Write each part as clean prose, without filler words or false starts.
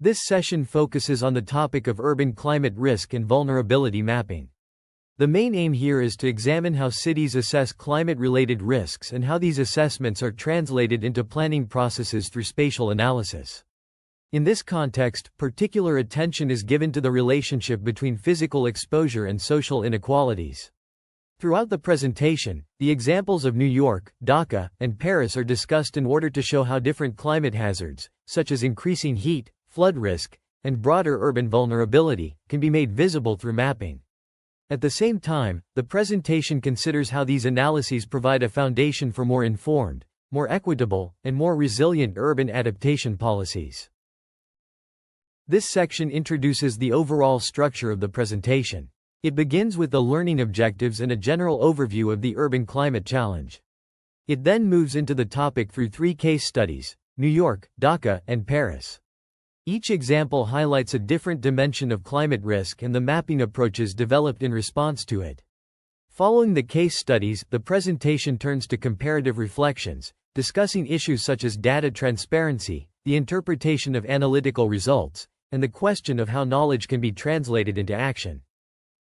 This session focuses on the topic of urban climate risk and vulnerability mapping. The main aim here is to examine how cities assess climate-related risks and how these assessments are translated into planning processes through spatial analysis. In this context, particular attention is given to the relationship between physical exposure and social inequalities. Throughout the presentation, the examples of New York, Dhaka, and Paris are discussed in order to show how different climate hazards, such as increasing heat, flood risk, and broader urban vulnerability, can be made visible through mapping. At the same time, the presentation considers how these analyses provide a foundation for more informed, more equitable, and more resilient urban adaptation policies. This section introduces the overall structure of the presentation. It begins with the learning objectives and a general overview of the urban climate challenge. It then moves into the topic through 3 case studies: New York, Dhaka, and Paris. Each example highlights a different dimension of climate risk and the mapping approaches developed in response to it. Following the case studies, the presentation turns to comparative reflections, discussing issues such as data transparency, the interpretation of analytical results, and the question of how knowledge can be translated into action.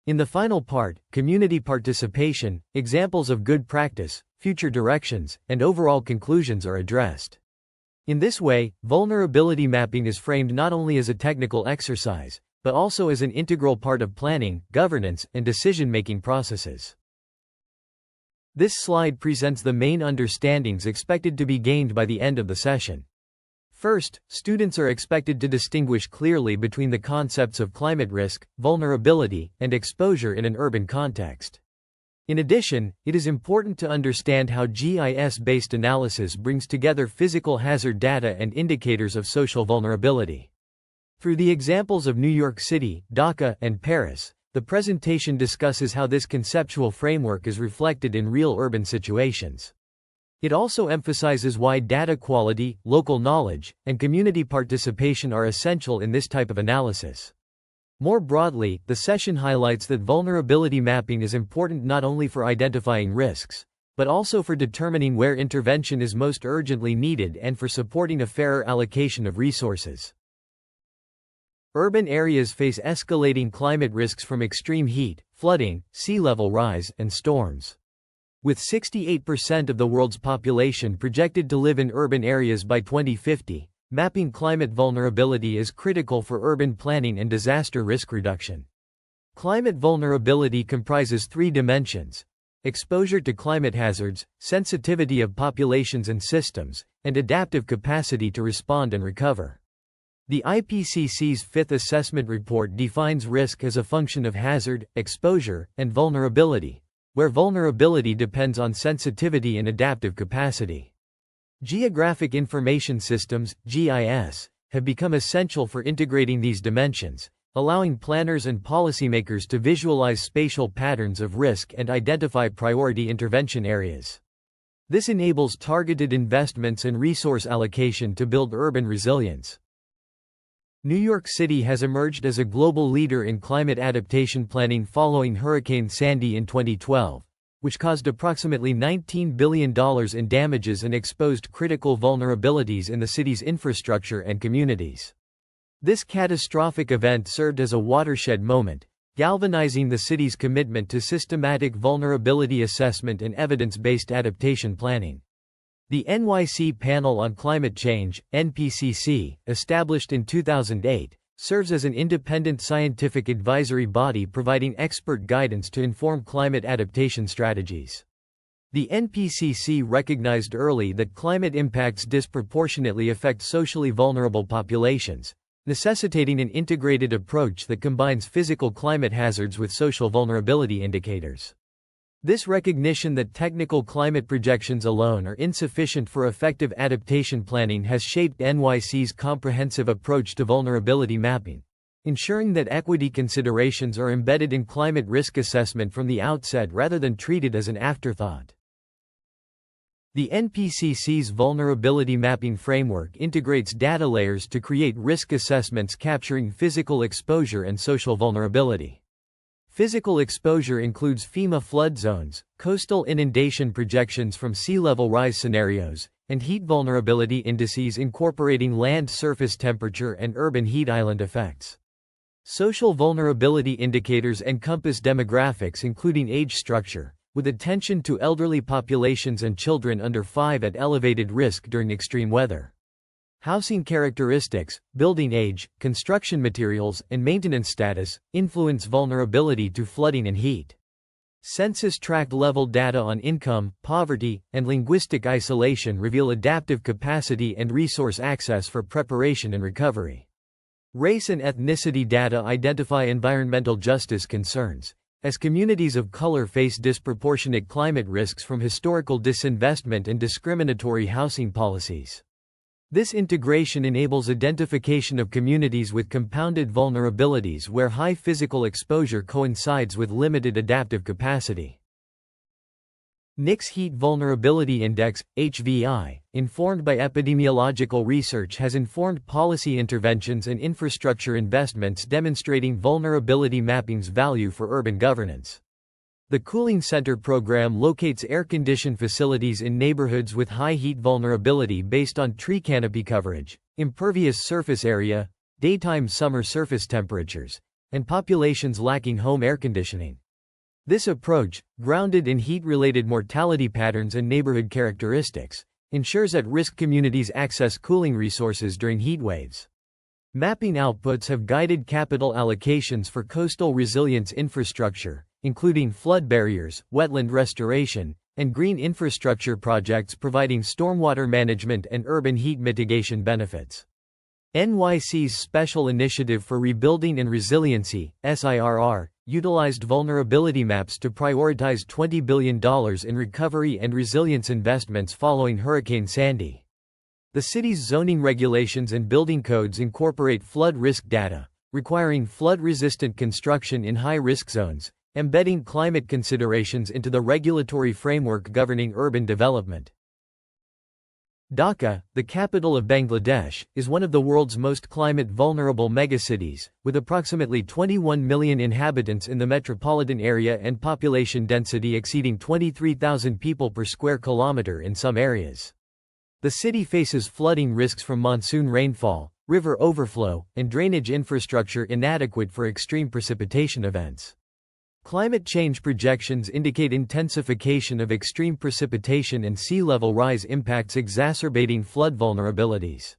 In the final part, community participation, examples of good practice, future directions, and overall conclusions are addressed. In this way, vulnerability mapping is framed not only as a technical exercise, but also as an integral part of planning, governance, and decision-making processes. This slide presents the main understandings expected to be gained by the end of the session. First, students are expected to distinguish clearly between the concepts of climate risk, vulnerability, and exposure in an urban context. In addition, it is important to understand how GIS-based analysis brings together physical hazard data and indicators of social vulnerability. Through the examples of New York City, Dhaka, and Paris, the presentation discusses how this conceptual framework is reflected in real urban situations. It also emphasizes why data quality, local knowledge, and community participation are essential in this type of analysis. More broadly, the session highlights that vulnerability mapping is important not only for identifying risks, but also for determining where intervention is most urgently needed and for supporting a fairer allocation of resources. Urban areas face escalating climate risks from extreme heat, flooding, sea level rise, and storms. With 68% of the world's population projected to live in urban areas by 2050, mapping climate vulnerability is critical for urban planning and disaster risk reduction. Climate vulnerability comprises 3 dimensions: exposure to climate hazards, sensitivity of populations and systems, and adaptive capacity to respond and recover. The IPCC's 5th assessment report defines risk as a function of hazard, exposure, and vulnerability, where vulnerability depends on sensitivity and adaptive capacity. Geographic Information Systems, GIS, have become essential for integrating these dimensions, allowing planners and policymakers to visualize spatial patterns of risk and identify priority intervention areas. This enables targeted investments and resource allocation to build urban resilience. New York City has emerged as a global leader in climate adaptation planning following Hurricane Sandy in 2012. Which caused approximately $19 billion in damages and exposed critical vulnerabilities in the city's infrastructure and communities. This catastrophic event served as a watershed moment, galvanizing the city's commitment to systematic vulnerability assessment and evidence-based adaptation planning. The NYC Panel on Climate Change, NPCC, established in 2008, serves as an independent scientific advisory body providing expert guidance to inform climate adaptation strategies. The NPCC recognized early that climate impacts disproportionately affect socially vulnerable populations, necessitating an integrated approach that combines physical climate hazards with social vulnerability indicators. This recognition that technical climate projections alone are insufficient for effective adaptation planning has shaped NYC's comprehensive approach to vulnerability mapping, ensuring that equity considerations are embedded in climate risk assessment from the outset rather than treated as an afterthought. The NPCC's vulnerability mapping framework integrates data layers to create risk assessments capturing physical exposure and social vulnerability. Physical exposure includes FEMA flood zones, coastal inundation projections from sea level rise scenarios, and heat vulnerability indices incorporating land surface temperature and urban heat island effects. Social vulnerability indicators encompass demographics including age structure, with attention to elderly populations and children under 5 at elevated risk during extreme weather. Housing characteristics, building age, construction materials, and maintenance status influence vulnerability to flooding and heat. Census tract level data on income, poverty, and linguistic isolation reveal adaptive capacity and resource access for preparation and recovery. Race and ethnicity data identify environmental justice concerns, as communities of color face disproportionate climate risks from historical disinvestment and discriminatory housing policies. This integration enables identification of communities with compounded vulnerabilities where high physical exposure coincides with limited adaptive capacity. NIC's Heat Vulnerability Index, HVI, informed by epidemiological research, has informed policy interventions and infrastructure investments demonstrating vulnerability mapping's value for urban governance. The Cooling Center program locates air-conditioned facilities in neighborhoods with high heat vulnerability based on tree canopy coverage, impervious surface area, daytime summer surface temperatures, and populations lacking home air conditioning. This approach, grounded in heat-related mortality patterns and neighborhood characteristics, ensures at-risk communities access cooling resources during heat waves. Mapping outputs have guided capital allocations for coastal resilience infrastructure, including flood barriers, wetland restoration, and green infrastructure projects providing stormwater management and urban heat mitigation benefits. NYC's Special Initiative for Rebuilding and Resiliency, SIRR, utilized vulnerability maps to prioritize $20 billion in recovery and resilience investments following Hurricane Sandy. The city's zoning regulations and building codes incorporate flood risk data, requiring flood-resistant construction in high-risk zones, embedding climate considerations into the regulatory framework governing urban development. Dhaka, the capital of Bangladesh, is one of the world's most climate-vulnerable megacities, with approximately 21 million inhabitants in the metropolitan area and population density exceeding 23,000 people per square kilometer in some areas. The city faces flooding risks from monsoon rainfall, river overflow, and drainage infrastructure inadequate for extreme precipitation events. Climate change projections indicate intensification of extreme precipitation and sea level rise impacts exacerbating flood vulnerabilities.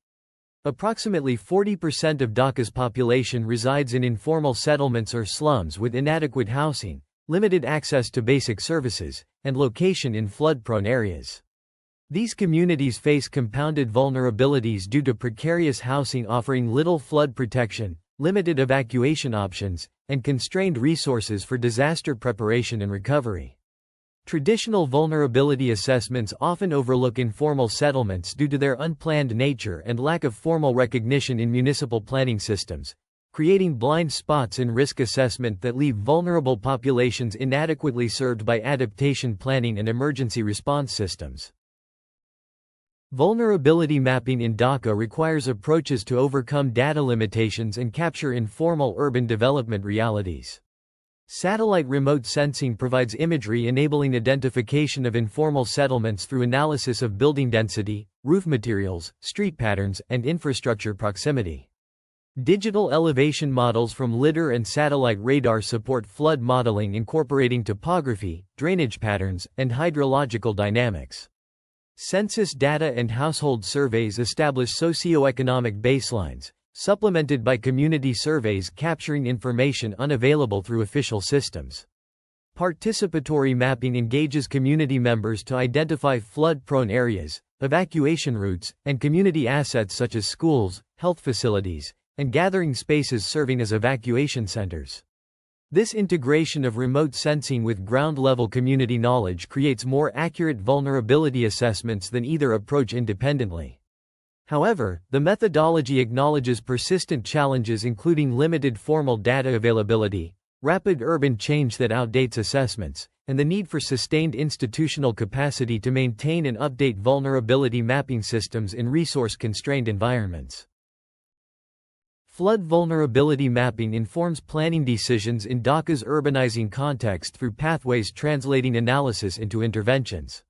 Approximately 40% of Dhaka's population resides in informal settlements or slums with inadequate housing, limited access to basic services, and location in flood-prone areas. These communities face compounded vulnerabilities due to precarious housing offering little flood protection, limited evacuation options, and constrained resources for disaster preparation and recovery. Traditional vulnerability assessments often overlook informal settlements due to their unplanned nature and lack of formal recognition in municipal planning systems, creating blind spots in risk assessment that leave vulnerable populations inadequately served by adaptation planning and emergency response systems. Vulnerability mapping in Dhaka requires approaches to overcome data limitations and capture informal urban development realities. Satellite remote sensing provides imagery enabling identification of informal settlements through analysis of building density, roof materials, street patterns, and infrastructure proximity. Digital elevation models from lidar and satellite radar support flood modeling incorporating topography, drainage patterns, and hydrological dynamics. Census data and household surveys establish socioeconomic baselines, supplemented by community surveys capturing information unavailable through official systems. Participatory mapping engages community members to identify flood-prone areas, evacuation routes, and community assets such as schools, health facilities, and gathering spaces serving as evacuation centers. This integration of remote sensing with ground-level community knowledge creates more accurate vulnerability assessments than either approach independently. However, the methodology acknowledges persistent challenges including limited formal data availability, rapid urban change that outdates assessments, and the need for sustained institutional capacity to maintain and update vulnerability mapping systems in resource-constrained environments. Flood vulnerability mapping informs planning decisions in Dhaka's urbanizing context through pathways translating analysis into interventions.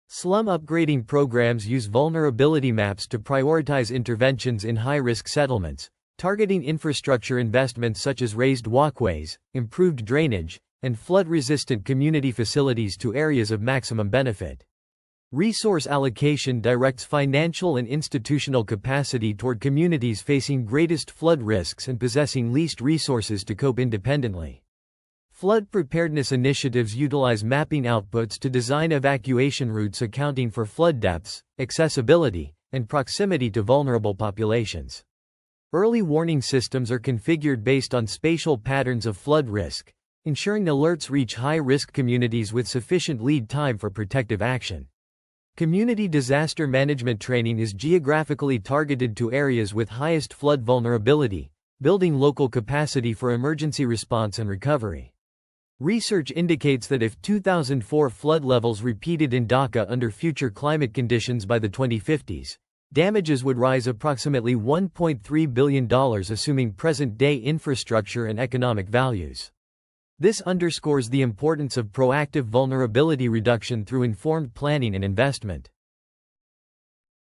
Slum upgrading programs use vulnerability maps to prioritize interventions in high-risk settlements, targeting infrastructure investments such as raised walkways, improved drainage, and flood-resistant community facilities to areas of maximum benefit. Resource allocation directs financial and institutional capacity toward communities facing greatest flood risks and possessing least resources to cope independently. Flood preparedness initiatives utilize mapping outputs to design evacuation routes accounting for flood depths, accessibility, and proximity to vulnerable populations. Early warning systems are configured based on spatial patterns of flood risk, ensuring alerts reach high-risk communities with sufficient lead time for protective action. Community disaster management training is geographically targeted to areas with highest flood vulnerability, building local capacity for emergency response and recovery. Research indicates that if 2004 flood levels repeated in Dhaka under future climate conditions by the 2050s, damages would rise approximately $1.3 billion assuming present-day infrastructure and economic values. This underscores the importance of proactive vulnerability reduction through informed planning and investment.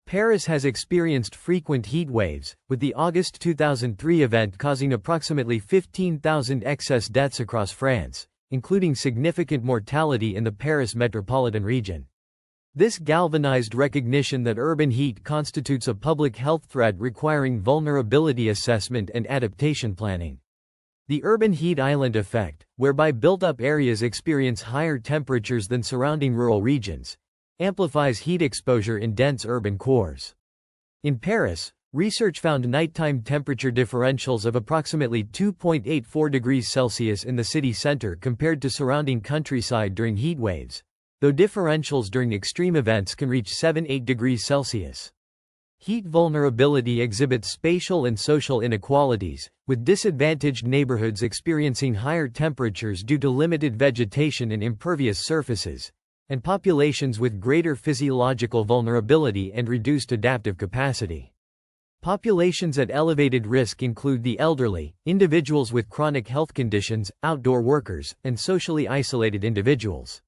Paris has experienced frequent heat waves, with the August 2003 event causing approximately 15,000 excess deaths across France, including significant mortality in the Paris metropolitan region. This galvanized recognition that urban heat constitutes a public health threat requiring vulnerability assessment and adaptation planning. The urban heat island effect, whereby built-up areas experience higher temperatures than surrounding rural regions, amplifies heat exposure in dense urban cores. In Paris, research found nighttime temperature differentials of approximately 2.84 degrees Celsius in the city center compared to surrounding countryside during heat waves, though differentials during extreme events can reach 7–8 degrees Celsius. Heat vulnerability exhibits spatial and social inequalities, with disadvantaged neighborhoods experiencing higher temperatures due to limited vegetation and impervious surfaces, and populations with greater physiological vulnerability and reduced adaptive capacity. Populations at elevated risk include the elderly, individuals with chronic health conditions, outdoor workers, and socially isolated individuals.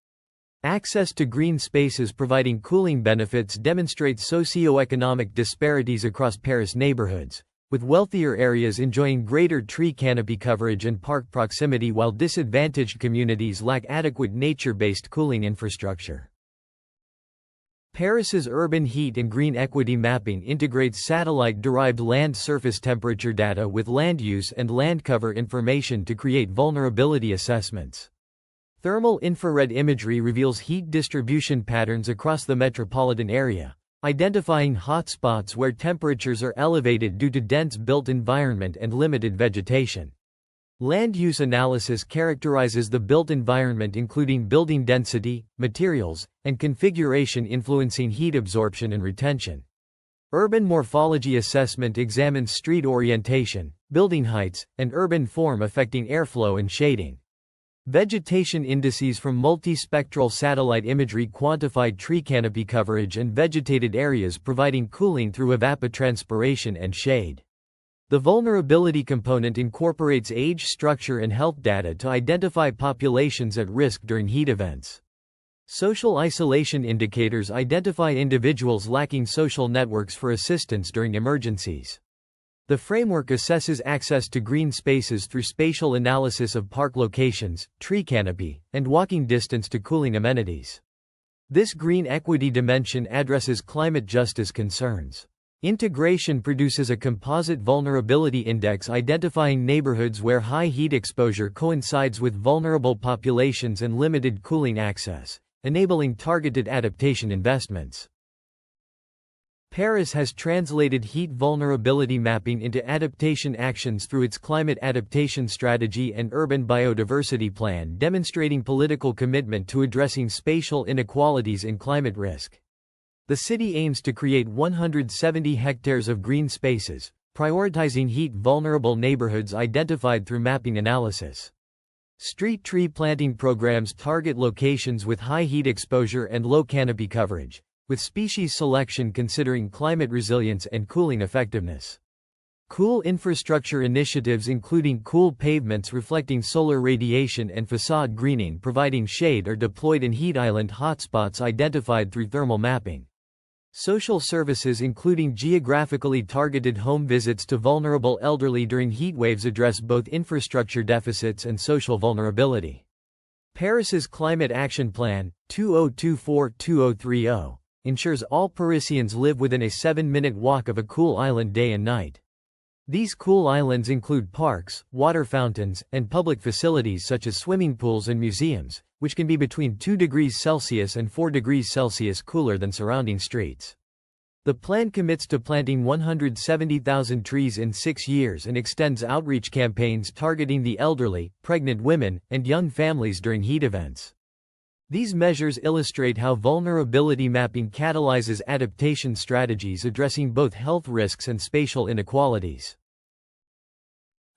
Access to green spaces providing cooling benefits demonstrates socio-economic disparities across Paris neighborhoods, with wealthier areas enjoying greater tree canopy coverage and park proximity while disadvantaged communities lack adequate nature-based cooling infrastructure. Paris's urban heat and green equity mapping integrates satellite-derived land surface temperature data with land use and land cover information to create vulnerability assessments. Thermal infrared imagery reveals heat distribution patterns across the metropolitan area, identifying hotspots where temperatures are elevated due to dense built environment and limited vegetation. Land use analysis characterizes the built environment including building density, materials, and configuration influencing heat absorption and retention. Urban morphology assessment examines street orientation, building heights, and urban form affecting airflow and shading. Vegetation indices from multispectral satellite imagery quantify tree canopy coverage and vegetated areas providing cooling through evapotranspiration and shade. The vulnerability component incorporates age structure and health data to identify populations at risk during heat events. Social isolation indicators identify individuals lacking social networks for assistance during emergencies. The framework assesses access to green spaces through spatial analysis of park locations, tree canopy, and walking distance to cooling amenities. This green equity dimension addresses climate justice concerns. Integration produces a composite vulnerability index identifying neighborhoods where high heat exposure coincides with vulnerable populations and limited cooling access, enabling targeted adaptation investments. Paris has translated heat vulnerability mapping into adaptation actions through its climate adaptation strategy and urban biodiversity plan, demonstrating political commitment to addressing spatial inequalities in climate risk. The city aims to create 170 hectares of green spaces, prioritizing heat-vulnerable neighborhoods identified through mapping analysis. Street tree planting programs target locations with high heat exposure and low canopy coverage, with species selection considering climate resilience and cooling effectiveness. Cool infrastructure initiatives including cool pavements reflecting solar radiation and facade greening providing shade are deployed in heat island hotspots identified through thermal mapping. Social services including geographically targeted home visits to vulnerable elderly during heat waves address both infrastructure deficits and social vulnerability. Paris's Climate Action Plan, 2024-2030, ensures all Parisians live within a 7-minute walk of a cool island day and night. These cool islands include parks, water fountains, and public facilities such as swimming pools and museums, which can be between 2 degrees Celsius and 4 degrees Celsius cooler than surrounding streets. The plan commits to planting 170,000 trees in 6 years and extends outreach campaigns targeting the elderly, pregnant women, and young families during heat events. These measures illustrate how vulnerability mapping catalyzes adaptation strategies addressing both health risks and spatial inequalities.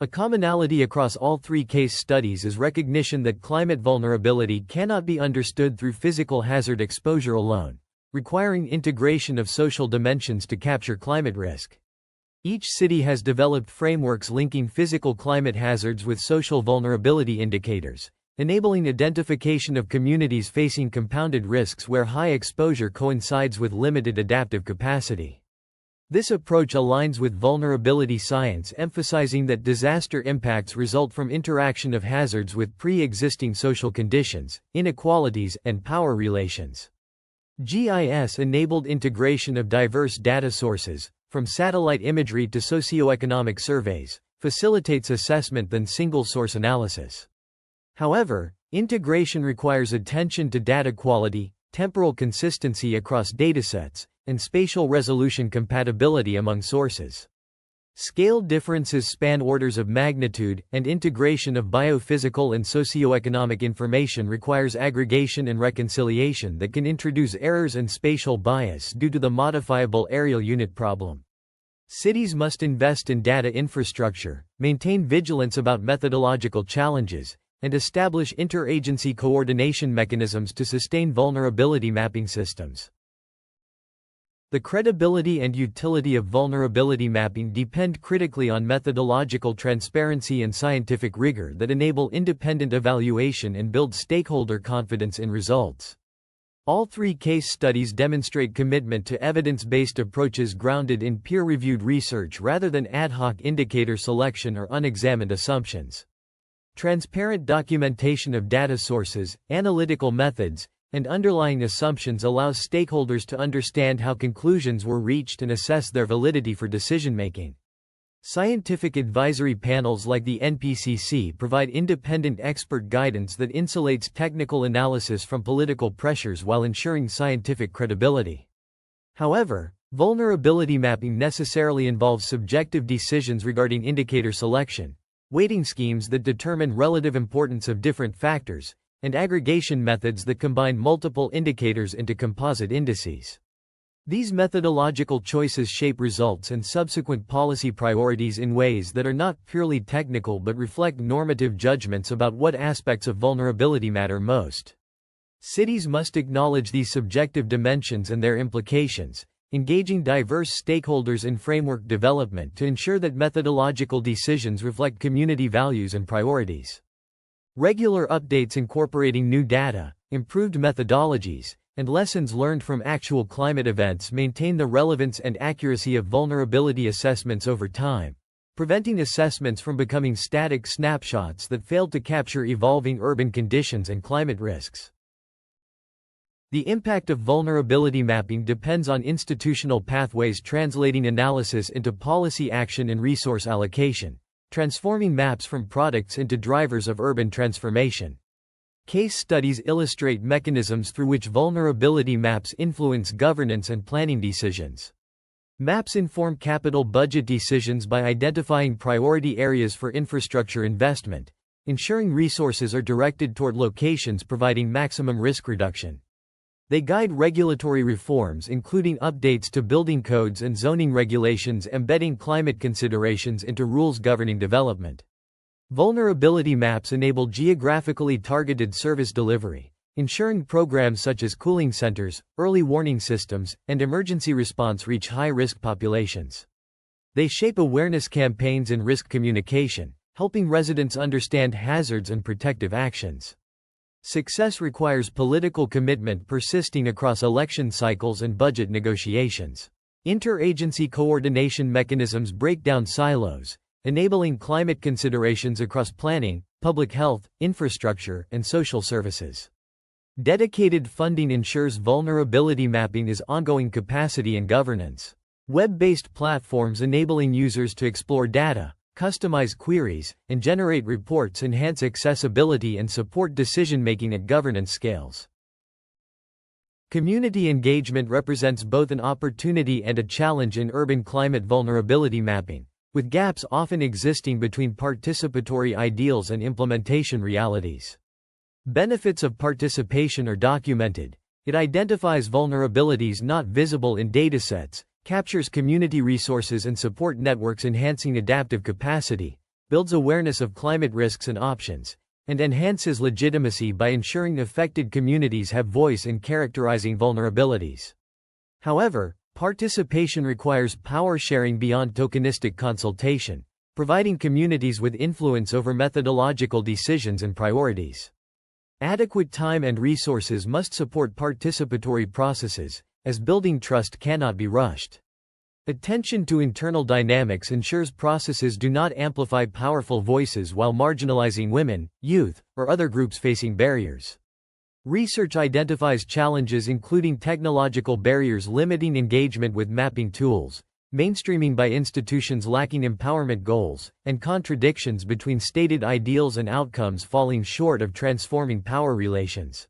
A commonality across all 3 case studies is recognition that climate vulnerability cannot be understood through physical hazard exposure alone, requiring integration of social dimensions to capture climate risk. Each city has developed frameworks linking physical climate hazards with social vulnerability indicators, enabling identification of communities facing compounded risks where high exposure coincides with limited adaptive capacity. This approach aligns with vulnerability science, emphasizing that disaster impacts result from interaction of hazards with pre-existing social conditions, inequalities, and power relations. GIS-enabled integration of diverse data sources, from satellite imagery to socioeconomic surveys, facilitates assessment than single-source analysis. However, integration requires attention to data quality, temporal consistency across datasets, and spatial resolution compatibility among sources. Scale differences span orders of magnitude, and integration of biophysical and socioeconomic information requires aggregation and reconciliation that can introduce errors and spatial bias due to the modifiable areal unit problem. Cities must invest in data infrastructure, maintain vigilance about methodological challenges, and establish interagency coordination mechanisms to sustain vulnerability mapping systems. The credibility and utility of vulnerability mapping depend critically on methodological transparency and scientific rigor that enable independent evaluation and build stakeholder confidence in results. All 3 case studies demonstrate commitment to evidence-based approaches grounded in peer-reviewed research rather than ad hoc indicator selection or unexamined assumptions. Transparent documentation of data sources, analytical methods, and underlying assumptions allows stakeholders to understand how conclusions were reached and assess their validity for decision-making. Scientific advisory panels like the NPCC provide independent expert guidance that insulates technical analysis from political pressures while ensuring scientific credibility. However, vulnerability mapping necessarily involves subjective decisions regarding indicator selection, weighting schemes that determine relative importance of different factors, and aggregation methods that combine multiple indicators into composite indices. These methodological choices shape results and subsequent policy priorities in ways that are not purely technical but reflect normative judgments about what aspects of vulnerability matter most. Cities must acknowledge these subjective dimensions and their implications, engaging diverse stakeholders in framework development to ensure that methodological decisions reflect community values and priorities. Regular updates incorporating new data, improved methodologies, and lessons learned from actual climate events maintain the relevance and accuracy of vulnerability assessments over time, preventing assessments from becoming static snapshots that fail to capture evolving urban conditions and climate risks. The impact of vulnerability mapping depends on institutional pathways translating analysis into policy action and resource allocation, transforming maps from products into drivers of urban transformation. Case studies illustrate mechanisms through which vulnerability maps influence governance and planning decisions. Maps inform capital budget decisions by identifying priority areas for infrastructure investment, ensuring resources are directed toward locations providing maximum risk reduction. They guide regulatory reforms including updates to building codes and zoning regulations embedding climate considerations into rules governing development. Vulnerability maps enable geographically targeted service delivery, ensuring programs such as cooling centers, early warning systems, and emergency response reach high-risk populations. They shape awareness campaigns and risk communication, helping residents understand hazards and protective actions. Success requires political commitment persisting across election cycles and budget negotiations. Interagency coordination mechanisms break down silos, enabling climate considerations across planning, public health, infrastructure, and social services. Dedicated funding ensures vulnerability mapping is ongoing capacity and governance. Web-based platforms enabling users to explore data, customize queries, and generate reports enhance accessibility and support decision-making at governance scales. Community engagement represents both an opportunity and a challenge in urban climate vulnerability mapping, with gaps often existing between participatory ideals and implementation realities. Benefits of participation are documented. It identifies vulnerabilities not visible in datasets, captures community resources and support networks enhancing adaptive capacity, builds awareness of climate risks and options, and enhances legitimacy by ensuring affected communities have voice in characterizing vulnerabilities. However, participation requires power sharing beyond tokenistic consultation, providing communities with influence over methodological decisions and priorities. Adequate time and resources must support participatory processes, as building trust cannot be rushed. Attention to internal dynamics ensures processes do not amplify powerful voices while marginalizing women, youth, or other groups facing barriers. Research identifies challenges including technological barriers limiting engagement with mapping tools, mainstreaming by institutions lacking empowerment goals, and contradictions between stated ideals and outcomes falling short of transforming power relations.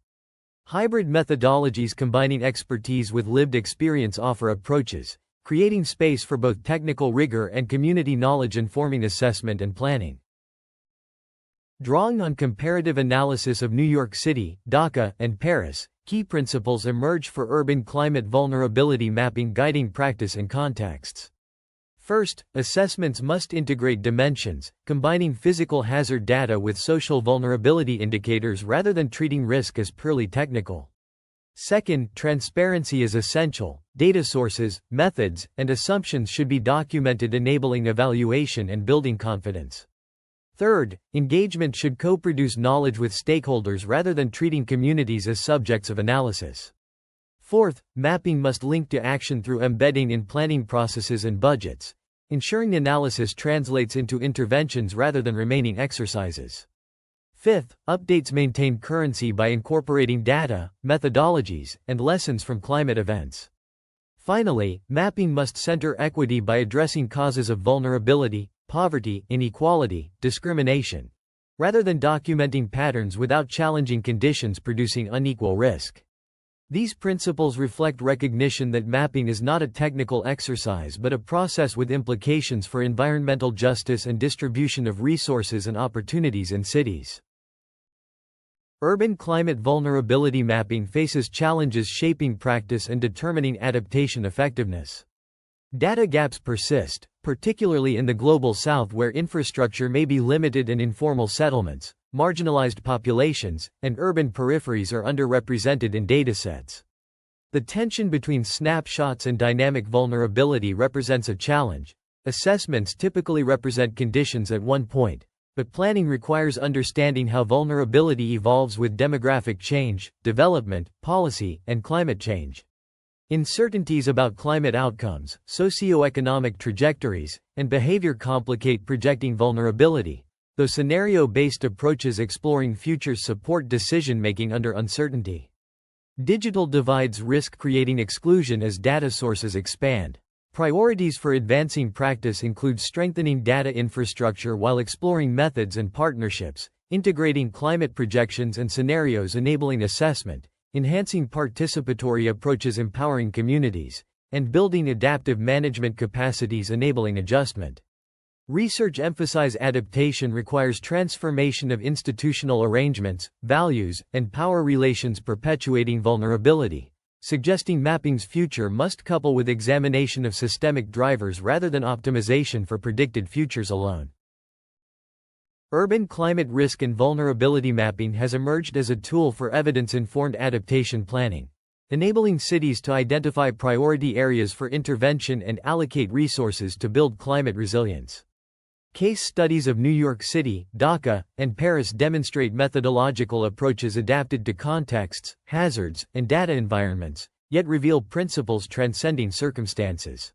Hybrid methodologies combining expertise with lived experience offer approaches, creating space for both technical rigor and community knowledge informing assessment and planning. Drawing on comparative analysis of New York City, Dhaka, and Paris, key principles emerge for urban climate vulnerability mapping guiding practice and contexts. First, assessments must integrate dimensions, combining physical hazard data with social vulnerability indicators rather than treating risk as purely technical. Second, transparency is essential. Data sources, methods, and assumptions should be documented, enabling evaluation and building confidence. Third, engagement should co-produce knowledge with stakeholders rather than treating communities as subjects of analysis. Fourth, mapping must link to action through embedding in planning processes and budgets, ensuring analysis translates into interventions rather than remaining exercises. Fifth, updates maintain currency by incorporating data, methodologies, and lessons from climate events. Finally, mapping must center equity by addressing causes of vulnerability, poverty, inequality, discrimination, rather than documenting patterns without challenging conditions producing unequal risk. These principles reflect recognition that mapping is not a technical exercise but a process with implications for environmental justice and distribution of resources and opportunities in cities. Urban climate vulnerability mapping faces challenges shaping practice and determining adaptation effectiveness. Data gaps persist, particularly in the Global South where infrastructure may be limited and informal settlements, marginalized populations, and urban peripheries are underrepresented in datasets. The tension between snapshots and dynamic vulnerability represents a challenge. Assessments typically represent conditions at one point, but planning requires understanding how vulnerability evolves with demographic change, development, policy, and climate change. Uncertainties about climate outcomes, socioeconomic trajectories, and behavior complicate projecting vulnerability, though scenario-based approaches exploring futures support decision-making under uncertainty. Digital divides risk creating exclusion as data sources expand. Priorities for advancing practice include strengthening data infrastructure while exploring methods and partnerships, integrating climate projections and scenarios enabling assessment, enhancing participatory approaches empowering communities, and building adaptive management capacities enabling adjustment. Research emphasizes adaptation requires transformation of institutional arrangements, values, and power relations perpetuating vulnerability, suggesting mapping's future must couple with examination of systemic drivers rather than optimization for predicted futures alone. Urban climate risk and vulnerability mapping has emerged as a tool for evidence-informed adaptation planning. enabling cities to identify priority areas for intervention and allocate resources to build climate resilience. Case studies of New York City, Dhaka, and Paris demonstrate methodological approaches adapted to contexts, hazards, and data environments, yet reveal principles transcending circumstances.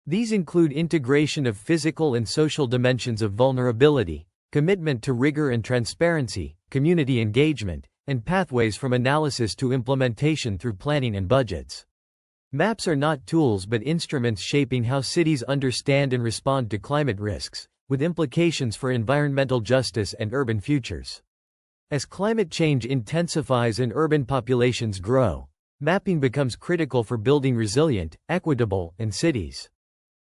These include integration of physical and social dimensions of vulnerability, commitment to rigor and transparency, community engagement, and pathways from analysis to implementation through planning and budgets. Maps are not tools but instruments shaping how cities understand and respond to climate risks, with implications for environmental justice and urban futures. As climate change intensifies and urban populations grow, mapping becomes critical for building resilient, equitable, cities.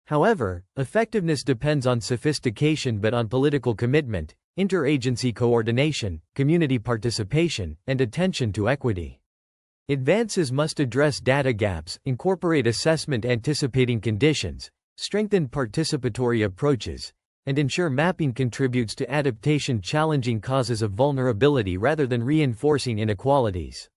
However, effectiveness depends on sophistication but on political commitment, interagency coordination, community participation, and attention to equity. Advances must address data gaps, incorporate assessment anticipating conditions, strengthen participatory approaches, and ensure mapping contributes to adaptation challenging causes of vulnerability rather than reinforcing inequalities.